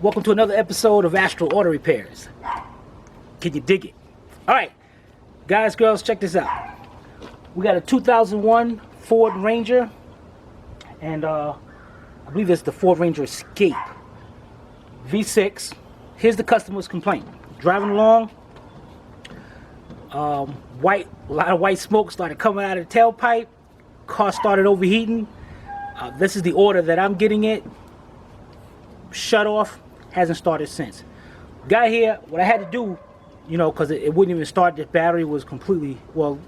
Welcome to another episode of Astral Auto Repairs. Can you dig it? Alright, guys, girls, check this out. We got a 2001 Ford Ranger, and I believe it's the Ford Ranger Escape V6. Here's the customer's complaint. Driving along, a lot of white smoke started coming out of the tailpipe. Car started overheating. This is the order that I'm getting it. Shut off, hasn't started since. Got here, what I had to do, you know, because it wouldn't even start. The battery was completely, well,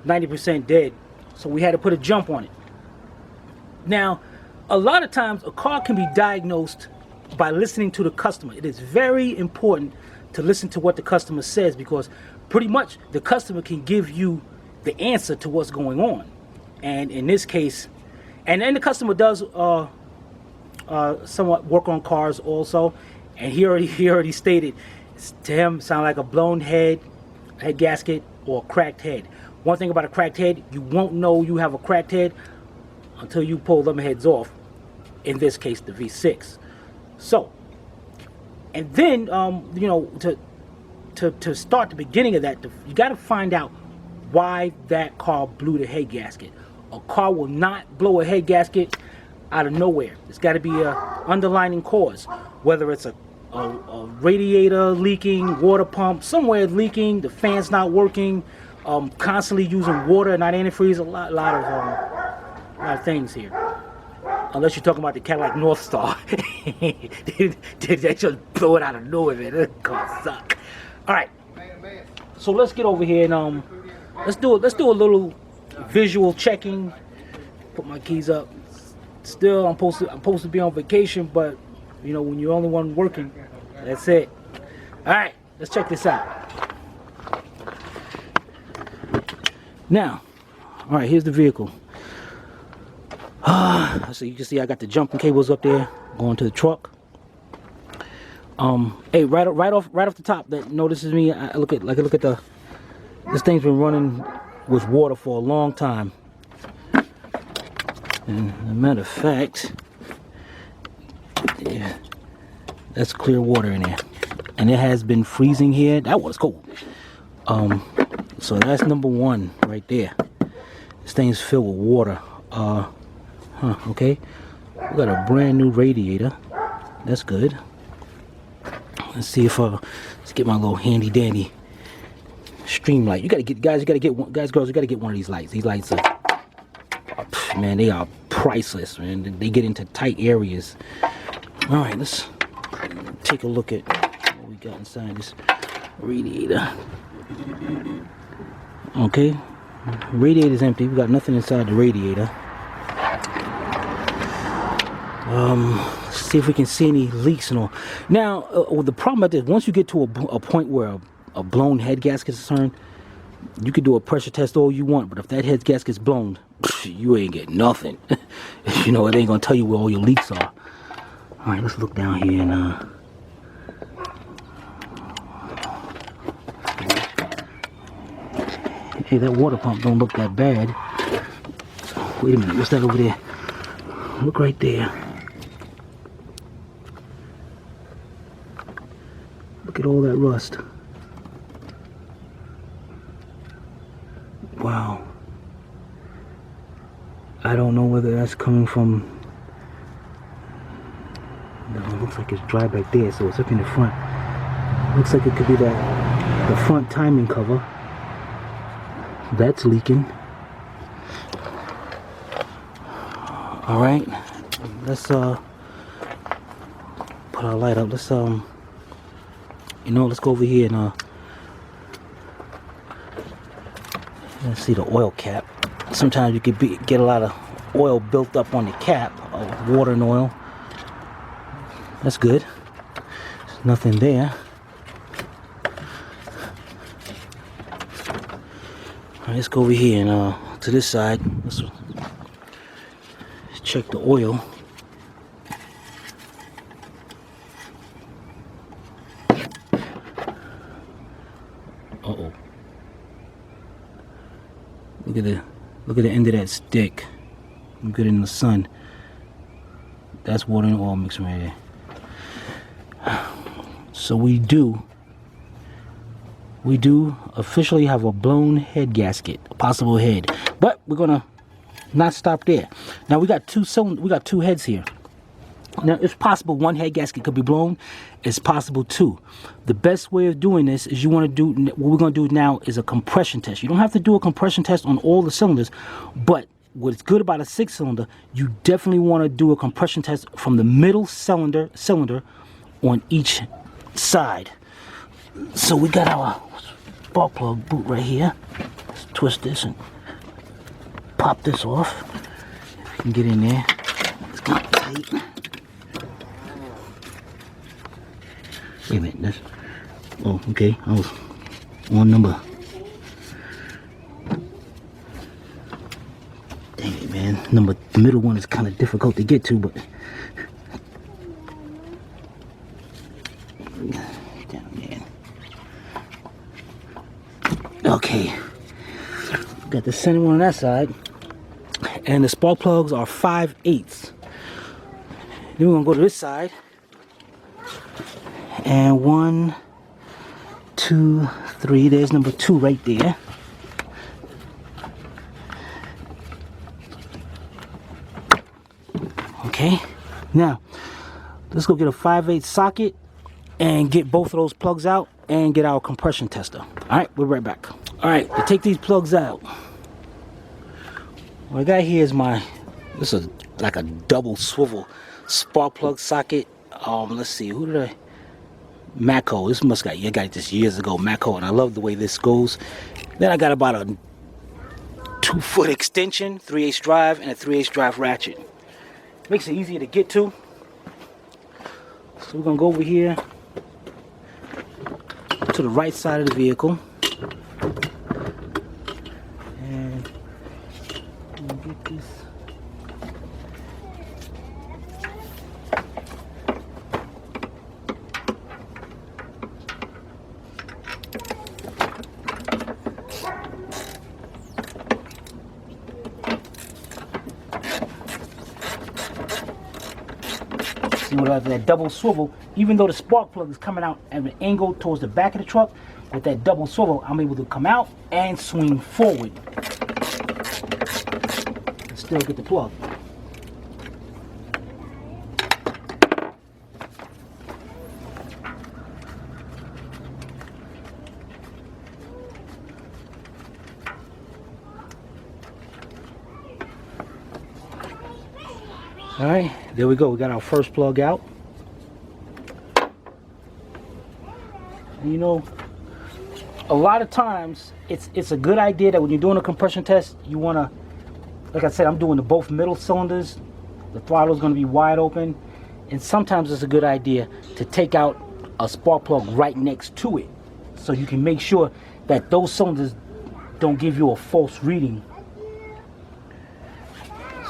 90% dead. So we had to put a jump on it. Now, a lot of times a car can be diagnosed by listening to the customer. It is very important to listen to what the customer says, because pretty much the customer can give you the answer to what's going on. And in this case, and then the customer does somewhat work on cars also, and he already stated to him sound like a blown head gasket or a cracked head. One thing about a cracked head, you won't know you have a cracked head until you pull them heads off, in this case the V6. So, and then you know, to start the beginning of that, you got to find out why that car blew the head gasket. A car will not blow a head gasket out of nowhere. It's got to be a underlying cause, whether it's a radiator leaking, water pump somewhere leaking, the fan's not working, constantly using water, not antifreeze. A lot of things here. Unless you're talking about the Cadillac North Star. They just blow it out of nowhere, man. That car suck. All right, so let's get over here and let's do a little visual checking. Put my keys up. Still, I'm supposed to be on vacation, but you know, when you're the only one working, that's it. All right, let's check this out. Now, all right, here's the vehicle. So you can see I got the jumping cables up there going to the truck. Hey, right off the top, that notices me. I look at the. This thing's been running with water for a long time. And as a matter of fact, yeah, that's clear water in there, and it has been freezing here. That was cold. So that's number one right there. This thing's filled with water. Okay, we got a brand new radiator. That's good. Let's see if let's get my little handy dandy stream light. You gotta get, guys, girls, you gotta get one of these lights. These lights are, man, they are priceless, man. They get into tight areas. All right, let's take a look at what we got inside this radiator. Okay, radiator's empty. We got nothing inside the radiator. Let's see if we can see any leaks and all. Now, the problem about this, once you get to a point where a blown head gasket is concerned, you could do a pressure test all you want, but if that head gasket's blown, you ain't getting nothing. You know, it ain't gonna tell you where all your leaks are. All right, let's look down here and hey, that water pump don't look that bad. Wait a minute, what's that over there? Look right there. Look at all that rust. Wow. I don't know whether that's coming from, no, it looks like it's dry back there, so it's up in the front. Looks like it could be the front timing cover. That's leaking. All right, let's put our light up. Let's you know, let's go over here and let's see the oil cap. Sometimes you could get a lot of oil built up on the cap, water and oil. That's good. There's nothing there. All right, let's go over here and to this side. Let's check the oil. Uh-oh. Look at the end of that stick. Good in the sun. That's water and oil mixing right there. So we do officially have a blown head gasket, a possible head. But we're gonna not stop there. Now we got two heads here. Now it's possible one head gasket could be blown. It's possible two. The best way of doing this is what we're gonna do now is a compression test. You don't have to do a compression test on all the cylinders, but what's good about a 6-cylinder, you definitely want to do a compression test from the middle cylinder on each side. So we got our spark plug boot right here. Let's twist this and pop this off. If you can get in there. It's kind of tight. Wait a minute. That's, oh, okay. I was on number. Dang it, man. The middle one is kind of difficult to get to, but down there. Okay. Got the center one on that side. And the spark plugs are 5/8. Then we're gonna go to this side. And 1, 2, 3. There's number 2 right there. Okay, now let's go get a 5/8 socket and get both of those plugs out and get our compression tester. All right, we're right back. All right, to take these plugs out, what I got here is this is like a double swivel spark plug socket. Let's see, who did I? Matco. This I got this years ago, Matco, and I love the way this goes. Then I got about a 2-foot extension, 3/8 drive, and a 3/8 drive ratchet. Makes it easier to get to. So we're gonna go over here to the right side of the vehicle and get this. With that double swivel, even though the spark plug is coming out at an angle towards the back of the truck, with that double swivel, I'm able to come out and swing forward and still get the plug. All right, there we go. We got our first plug out. And you know, a lot of times it's a good idea that when you're doing a compression test, you want to, like I said, I'm doing both middle cylinders. The throttle is going to be wide open, and sometimes it's a good idea to take out a spark plug right next to it, so you can make sure that those cylinders don't give you a false reading.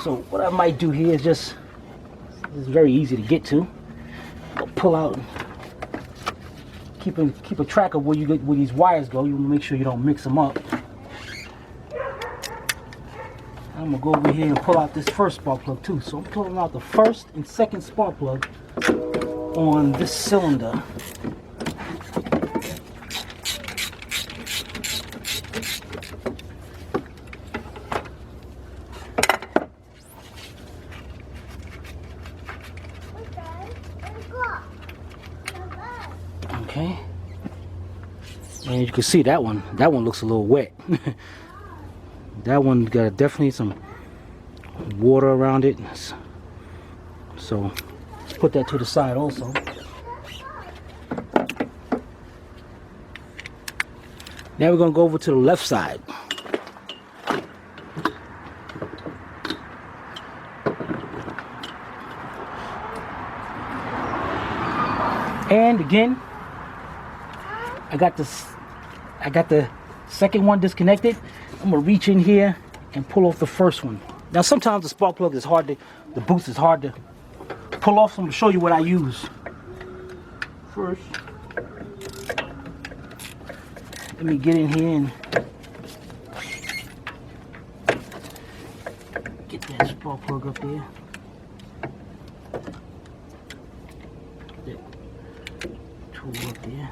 So what I might do here is it's very easy to get to. I'll pull out, keep a track of where these wires go. You want to make sure you don't mix them up. I'm gonna go over here and pull out this first spark plug too. So I'm pulling out the first and second spark plug on this cylinder. Okay, and you can see that one looks a little wet. That one got definitely some water around it, so let's put that to the side also. Now we're gonna go over to the left side. And again, I got the second one disconnected. I'm gonna reach in here and pull off the first one. Now sometimes the spark plug is the boost is hard to pull off, so I'm gonna show you what I use. First, let me get in here and get that spark plug up there. Tool up there.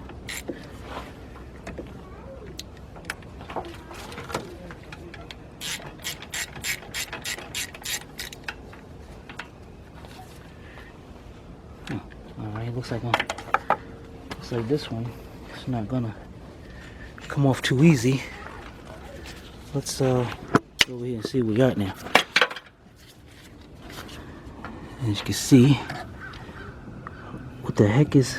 Alright, looks like this one. It's not gonna come off too easy. Let's go over here and see what we got now. As you can see, what the heck is,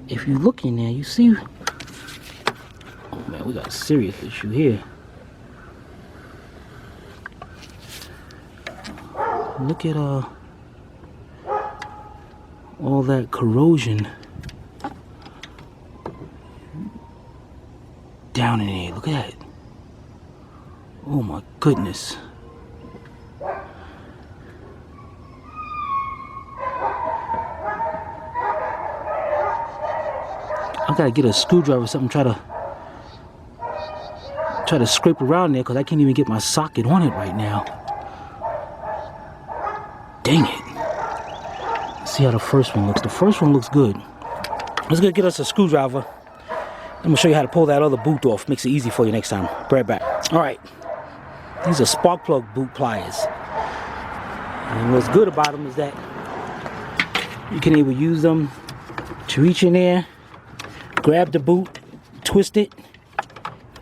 if you look in there, you see, oh man, we got a serious issue here. Look at all that corrosion down in there. Look at that. Oh my goodness. I gotta get a screwdriver or something, try to scrape around there, because I can't even get my socket on it right now. Dang it. Let's see how the first one looks. The first one looks good. Let's go get us a screwdriver. I'm gonna show you how to pull that other boot off. Makes it easy for you next time. Be right back. Alright. These are spark plug boot pliers. And what's good about them is that you can either use them to reach in there, grab the boot, twist it,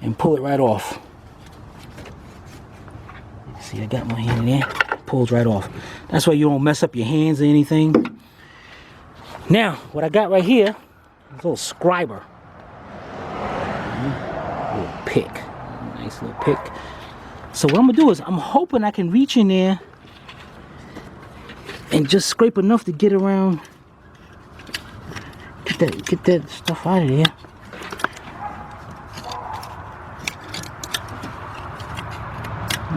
and pull it right off. See, I got my hand in there. Pulls right off. That's why you don't mess up your hands or anything. Now, what I got right here is a little scriber. A little pick. Nice little pick. So what I'm going to do is, I'm hoping I can reach in there and just scrape enough to get around. Get that stuff out of there.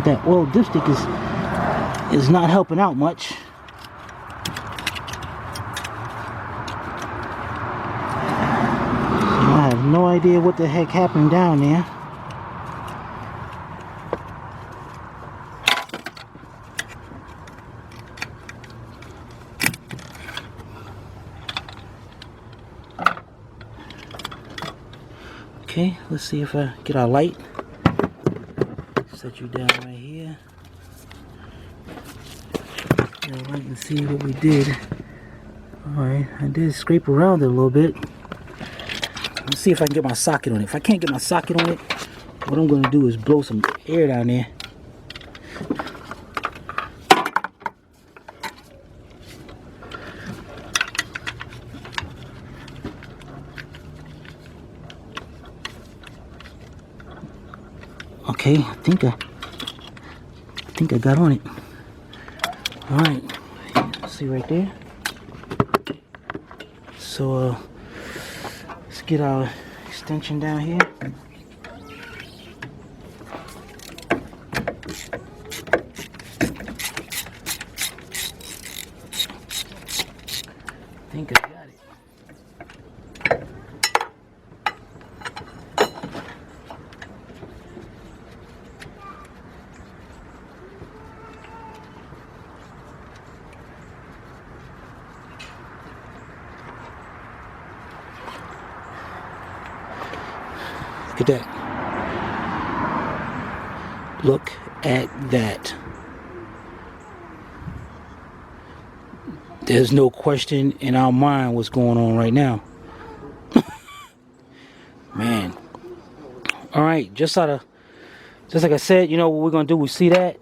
That oil dipstick is not helping out much. I have no idea what the heck happened down there. Okay, let's see if I get our light. Set you down right here. Get our light and see what we did. Alright, I did scrape around it a little bit. Let's see if I can get my socket on it. If I can't get my socket on it, what I'm going to do is blow some air down there. Okay, I think I got on it. All right, see right there. So let's get our extension down here. I think I got it. Look at that. Look at that. There's no question in our mind what's going on right now. Man. All right, just like I said, you know what we're gonna do? We see that.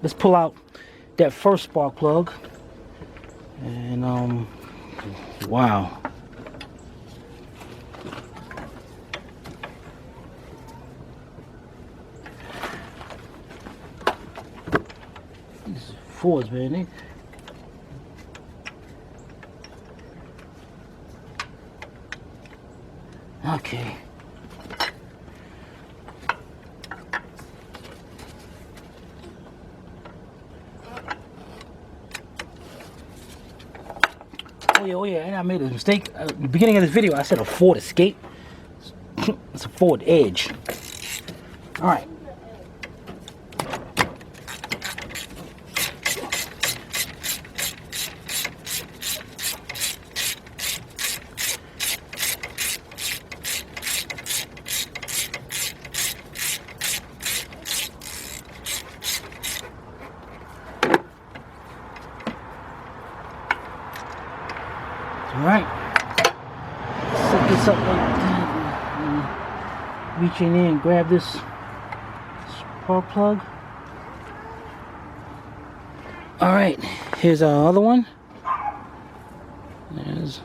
Let's pull out that first spark plug. And wow. These Fords, man. Okay. Oh yeah, and I made a mistake. At the beginning of this video, I said a Ford Escape. It's a Ford Edge. All right. Alright. Set this up like that. Reach in there and grab this spark plug. Alright, here's our other one. There's,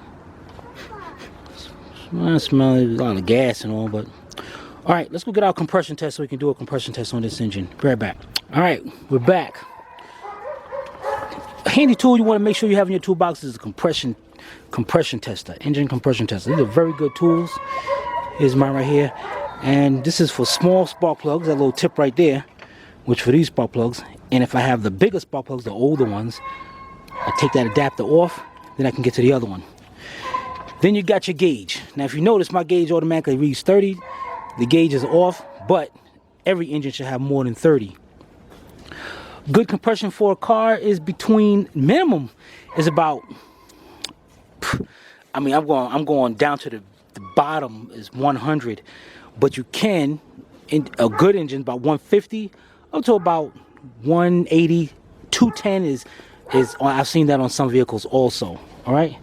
I smell a lot of gas and all, but alright, let's go get our compression test so we can do a compression test on this engine. Be right back. Alright, we're back. A handy tool you want to make sure you have in your toolbox is a compression tester, engine compression tester. These are very good tools. Here's mine right here. And this is for small spark plugs, that little tip right there, which for these spark plugs. And if I have the bigger spark plugs, the older ones, I take that adapter off, then I can get to the other one. Then you got your gauge. Now if you notice, my gauge automatically reads 30. The gauge is off, but every engine should have more than 30. Good compression for a car is between, minimum is about, I mean, I'm going down to the bottom is 100, but you can, in a good engine, about 150 up to about 180. 210 is I've seen that on some vehicles also. All right.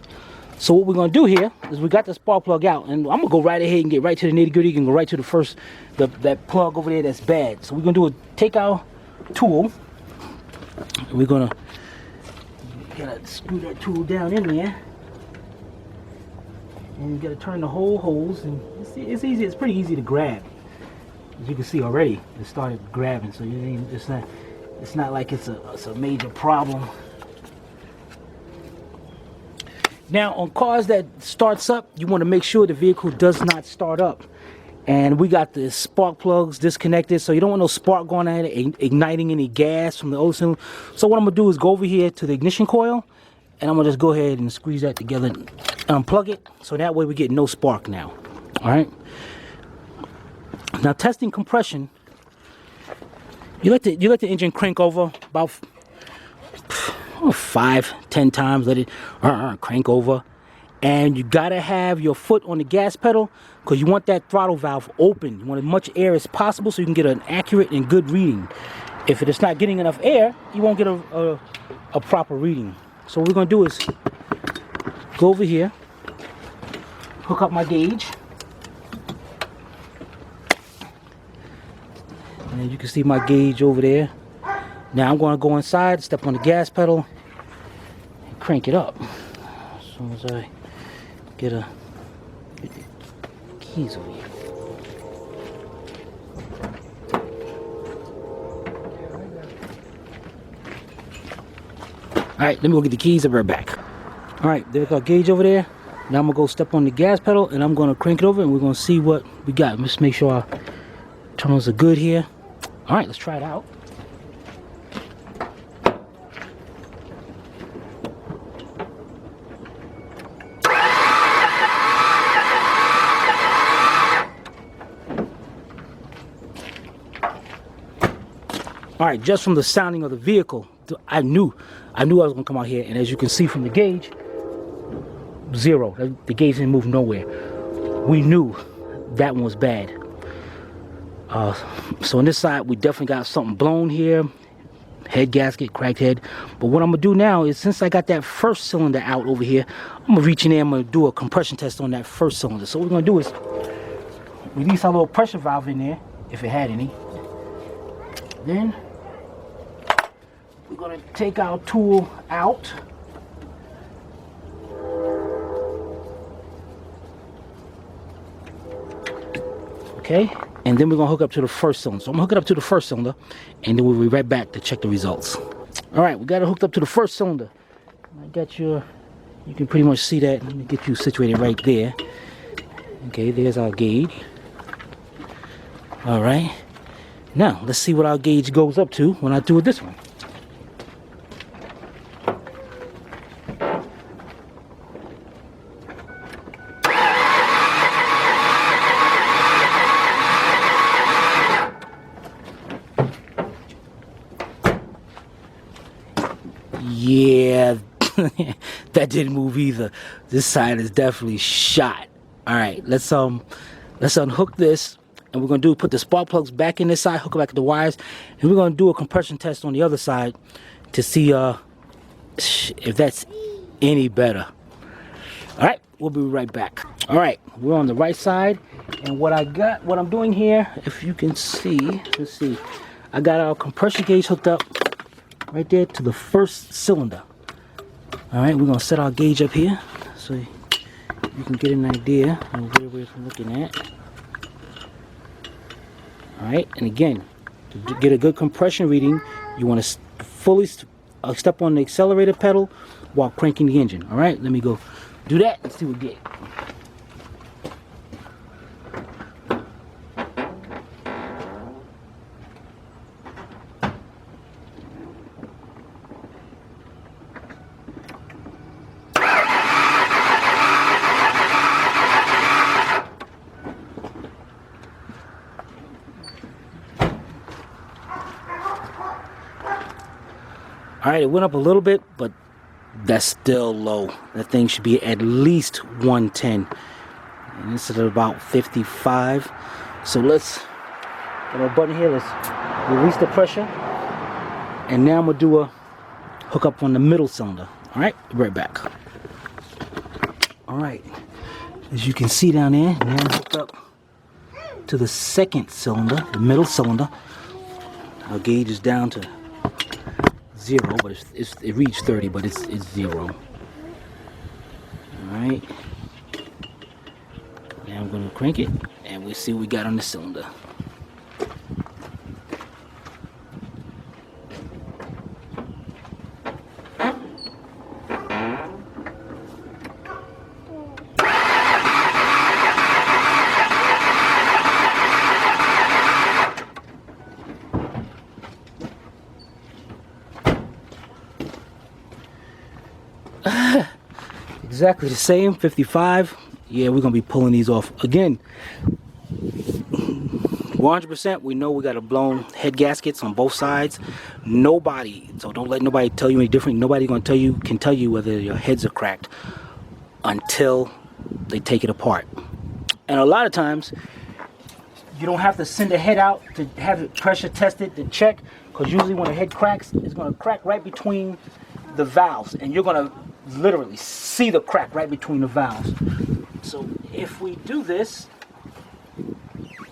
So what we're gonna do here is we got the spark plug out, and I'm gonna go right ahead and get right to the nitty gritty. You can go right to the first, that plug over there that's bad. So we're gonna do is take our tool. And we're gonna screw that tool down in there, and you gotta turn the whole hose. And it's easy. It's pretty easy to grab. As you can see already, it started grabbing. So it's not like it's a major problem. Now on cars that starts up, you want to make sure the vehicle does not start up. And we got the spark plugs disconnected, so you don't want no spark going at it, igniting any gas from the old cylinder. So what I'm gonna do is go over here to the ignition coil, and I'm gonna just go ahead and squeeze that together and unplug it, so that way we get no spark now. All right. Now testing compression, you let the engine crank over about 5-10 times. Let it crank over, and you gotta have your foot on the gas pedal because you want that throttle valve open. You want as much air as possible so you can get an accurate and good reading. If it's not getting enough air, you won't get a proper reading. So what we're gonna do is go over here, hook up my gauge, and you can see my gauge over there. Now I'm going to go inside, step on the gas pedal, and crank it up. As soon as I get the keys over here. Alright, let me go get the keys. I'll be right back. Alright, there's our gauge over there. Now I'm going to go step on the gas pedal, and I'm going to crank it over, and we're going to see what we got. Let's make sure our terminals are good here. Alright, let's try it out. All right, just from the sounding of the vehicle, I knew I was gonna come out here, and as you can see from the gauge, 0. The gauge didn't move nowhere. We knew that one was bad. So on this side, we definitely got something blown here. Head gasket, cracked head. But what I'm gonna do now is, since I got that first cylinder out over here, I'm gonna reach in there, I'm gonna do a compression test on that first cylinder. So what we're gonna do is release our little pressure valve in there, if it had any. Then we're gonna take our tool out. Okay, and then we're gonna hook up to the first cylinder. So I'm gonna hook it up to the first cylinder, and then we'll be right back to check the results. All right, we got it hooked up to the first cylinder. I got you can pretty much see that. Let me get you situated right there. Okay, there's our gauge. All right, now let's see what our gauge goes up to when I do it this one. Yeah, that didn't move either. This side is definitely shot. All right, let's unhook this, and we're gonna put the spark plugs back in this side, hook it back to the wires, and we're gonna do a compression test on the other side to see if that's any better. All right, we'll be right back. All right, we're on the right side, and what I'm doing here, if you can see, let's see, I got our compression gauge hooked up right there to the first cylinder. All right, we're gonna set our gauge up here so you can get an idea of where we're looking at. All right, and again, to get a good compression reading, you want to fully step on the accelerator pedal while cranking the engine. All right, let me go do that and see what we get. All right, it went up a little bit, but that's still low. That thing should be at least 110. And this is about 55. So let's put our button here. Let's release the pressure. And now I'm gonna do a hook up on the middle cylinder. All right, right back. All right, as you can see down there, now I'm hooked up to the second cylinder, the middle cylinder. Our gauge is down to 0, but it reached 30, but it's 0. All right. Now I'm going to crank it, and we'll see what we got on the cylinder. Exactly the same, 55. Yeah, we're gonna be pulling these off again. 100%. We know we got a blown head gaskets on both sides. Nobody, so don't let nobody tell you any different. Nobody can tell you whether your heads are cracked until they take it apart. And a lot of times, you don't have to send a head out to have it pressure tested to check, because usually when a head cracks, it's gonna crack right between the valves, and you're gonna literally see the crack right between the valves. So if we do this,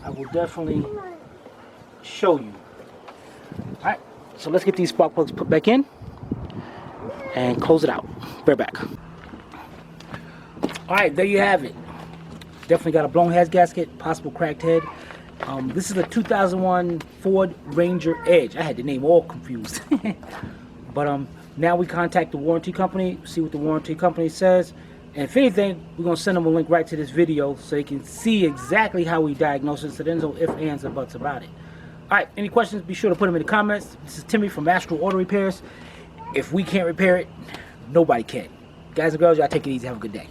I will definitely show you. All right, so let's get these spark plugs put back in and close it out. Right back. All right, there you have it. Definitely got a blown head gasket, possible cracked head. This is a 2001 Ford Ranger Edge. I had the name all confused. But now we contact the warranty company, see what the warranty company says, and if anything, we're going to send them a link right to this video so they can see exactly how we diagnose it, so there's no ifs, ands, or buts about it. Alright, any questions, be sure to put them in the comments. This is Timmy from ASTRAL Auto Repairs. If we can't repair it, nobody can. Guys and girls, y'all take it easy. Have a good day.